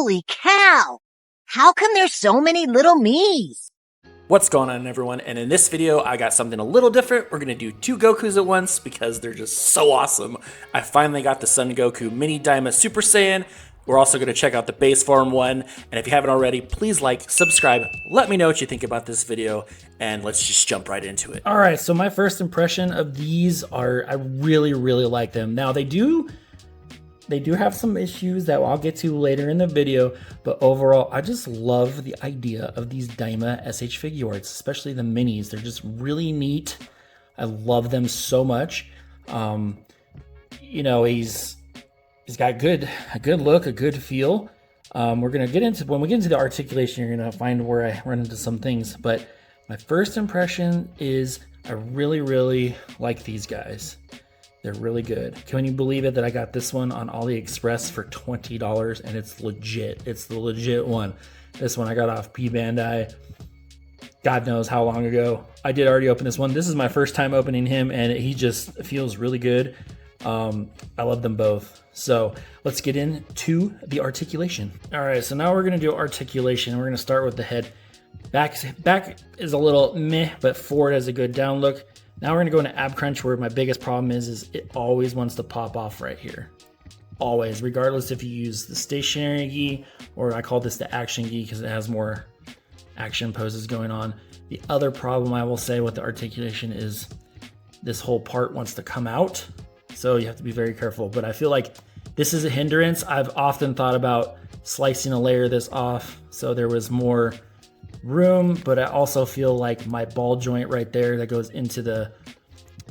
Holy cow! How come there's so many little me's? What's going on, everyone? And in this video, I got something a little different. We're going to do two Gokus at once because they're just so awesome. I finally got the Son Goku Mini Daima Super Saiyan. We're also going to check out the base form one. And if you haven't already, please like, subscribe, let me know what you think about this video, and let's just jump right into it. All right, so my first impression of these are, I really like them. Now they do have some issues that I'll get to later in the video, but overall, I just love the idea of these Daima SH Figuarts, especially the minis. They're just really neat. I love them so much. You know, he's got a good look, a good feel. We're gonna get into, when we get into the articulation, you're gonna find where I run into some things, but my first impression is I really like these guys. They're really good. Can you believe it that I got this one on AliExpress for $20 and it's legit. It's the legit one. This one I got off P Bandai. God knows how long ago. I did already open this one. This is my first time opening him and he just feels really good. I love them both. So let's get into the articulation. All right, so now we're gonna do articulation. We're gonna start with the head. Back is a little meh, but forward has a good down look. Now we're gonna go into ab crunch, where my biggest problem is it always wants to pop off right here. Always, regardless if you use the stationary gi, or I call this the action gi because it has more action poses going on. The other problem I will say with the articulation is this whole part wants to come out. So you have to be very careful, but I feel like this is a hindrance. I've often thought about slicing a layer of this off so there was more room, but I also feel like my ball joint right there that goes into the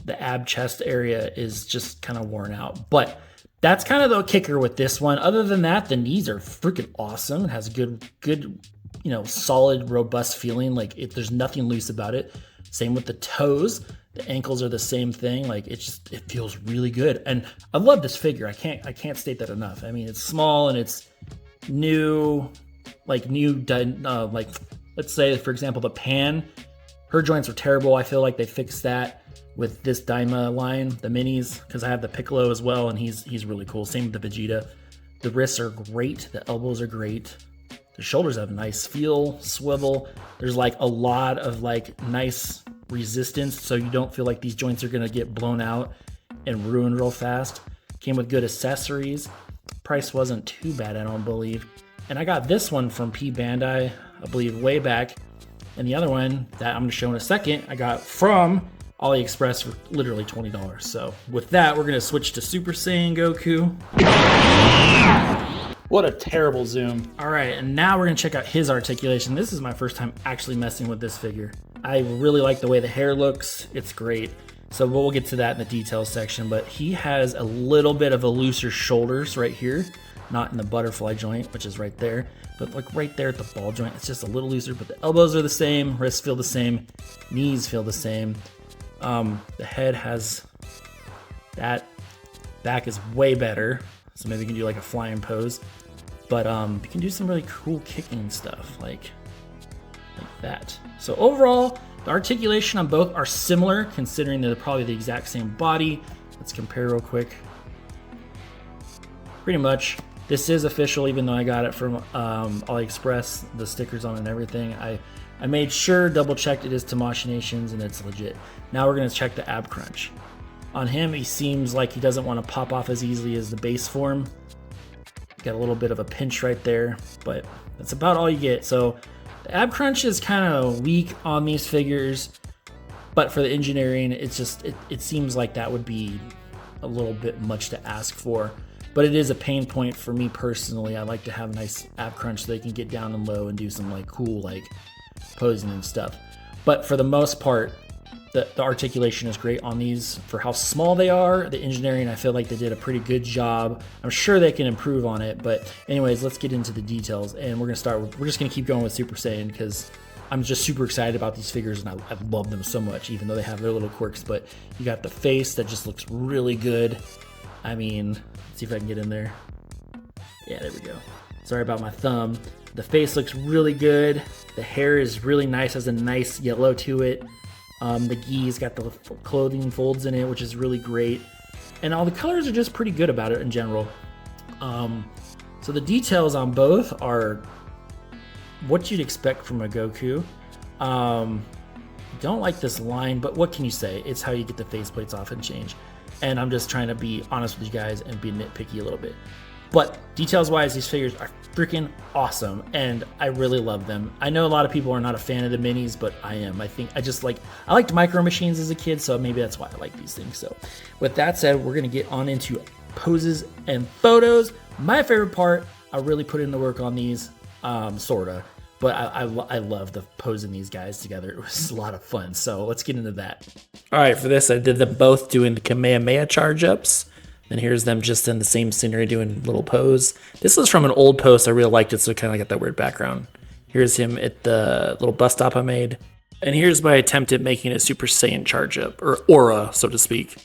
ab chest area is just kind of worn out. But that's kind of the kicker with this one. Other than that, the knees are freaking awesome. It has good, you know, solid, robust feeling. Like there's nothing loose about it. Same with the toes. The ankles are the same thing. Like it feels really good. And I love this figure. I can't state that enough. I mean, it's small and it's new, like let's say, for example, the Pan, her joints were terrible. I feel like they fixed that with this Daima line, the minis, because I have the Piccolo as well, and he's really cool. Same with the Vegeta. The wrists are great. The elbows are great. The shoulders have nice feel, swivel. There's like a lot of like nice resistance, so you don't feel like these joints are gonna get blown out and ruined real fast. Came with good accessories. Price wasn't too bad, I don't believe. And I got this one from P Bandai, I believe, way back. And the other one that I'm going to show in a second, I got from AliExpress for literally $20. So with that, we're going to switch to Super Saiyan Goku. What a terrible zoom. All right, and now we're going to check out his articulation. This is my first time actually messing with this figure. I really like the way the hair looks. It's great. So we'll get to that in the details section, but he has a little bit of a looser shoulders right here. Not in the butterfly joint, which is right there, but like right there at the ball joint, it's just a little looser, but the elbows are the same, wrists feel the same, knees feel the same. The head has that, back is way better, so maybe you can do like a flying pose, but you can do some really cool kicking stuff, like that. So overall, the articulation on both are similar, considering they're probably the exact same body. Let's compare real quick. Pretty much. This is official, even though I got it from AliExpress, the stickers on it and everything. I made sure, double checked it is Tamashii Nations and it's legit. Now we're gonna check the ab crunch. On him, he seems like he doesn't want to pop off as easily as the base form. Got a little bit of a pinch right there, but that's about all you get. So the ab crunch is kind of weak on these figures, but for the engineering, it's just, it seems like that would be a little bit much to ask for. But it is a pain point for me personally. I like to have nice ab crunch so they can get down and low and do some like cool like posing and stuff. But for the most part, the articulation is great on these for how small they are. The engineering, I feel like they did a pretty good job. I'm sure they can improve on it. But anyways, let's get into the details. And we're just gonna keep going with Super Saiyan because I'm just super excited about these figures and I love them so much, even though they have their little quirks. But you got the face that just looks really good. I mean, let's see if I can get in there. Yeah, there we go. Sorry about my thumb. The face looks really good. The hair is really nice, has a nice yellow to it. The gi's got the clothing folds in it, which is really great. And all the colors are just pretty good about it in general. So So the details on both are what you'd expect from a Goku. Don't like this line, but what can you say? It's how you get the faceplates off and change. And I'm just trying to be honest with you guys and be nitpicky a little bit. But details-wise, these figures are freaking awesome, and I really love them. I know a lot of people are not a fan of the minis, but I am. I liked Micro Machines as a kid, so maybe that's why I like these things. So with that said, we're gonna get on into poses and photos. My favorite part, I really put in the work on these, sorta. But I love the posing these guys together. It was a lot of fun. So let's get into that. All right, for this, I did them both doing the Kamehameha charge-ups. And here's them just in the same scenery doing little pose. This was from an old post. I really liked it, so it kind of got that weird background. Here's him at the little bus stop I made. And here's my attempt at making a Super Saiyan charge-up, or aura, so to speak.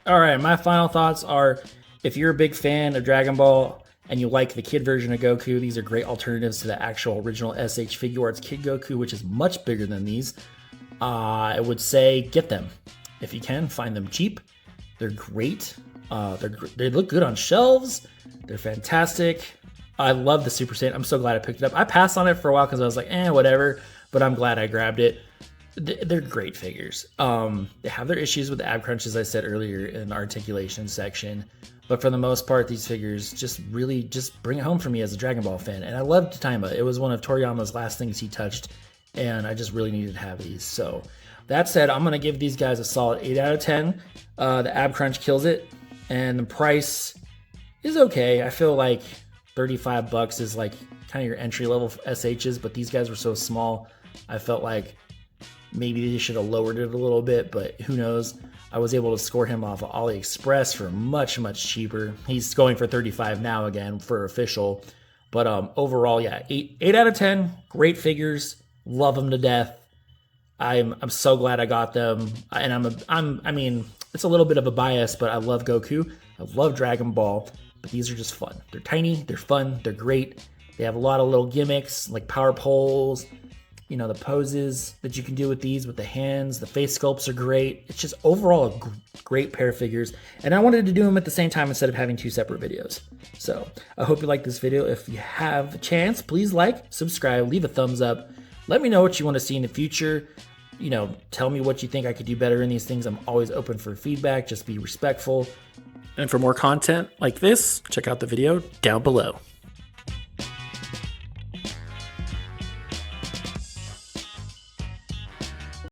All right, my final thoughts are, if you're a big fan of Dragon Ball, and you like the kid version of Goku, these are great alternatives to the actual original SH Figuarts Kid Goku, which is much bigger than these. I would say get them. If you can, find them cheap. They're great. They look good on shelves. They're fantastic. I love the Super Saiyan. I'm so glad I picked it up. I passed on it for a while because I was like, whatever. But I'm glad I grabbed it. They're great figures. They have their issues with the ab crunch, as I said earlier in the articulation section. But for the most part, these figures just bring it home for me as a Dragon Ball fan. And I loved Daima. It was one of Toriyama's last things he touched. And I just really needed to have these. So that said, I'm going to give these guys a solid 8 out of 10. The ab crunch kills it. And the price is okay. I feel like $35 is like kind of your entry level SHs. But these guys were so small. I felt like maybe they should have lowered it a little bit. But who knows? I was able to score him off of AliExpress for much, much cheaper. He's going for $35 now again for official. But overall, yeah, 8 out of 10. Great figures. Love them to death. I'm so glad I got them. And I mean, it's a little bit of a bias, but I love Goku. I love Dragon Ball. But these are just fun. They're tiny. They're fun. They're great. They have a lot of little gimmicks like power poles. You know, the poses that you can do with these, with the hands, the face sculpts are great. It's just overall a great pair of figures. And I wanted to do them at the same time instead of having 2 separate videos. So I hope you like this video. If you have a chance, please like, subscribe, leave a thumbs up. Let me know what you want to see in the future. You know, tell me what you think I could do better in these things. I'm always open for feedback. Just be respectful. And for more content like this, check out the video down below.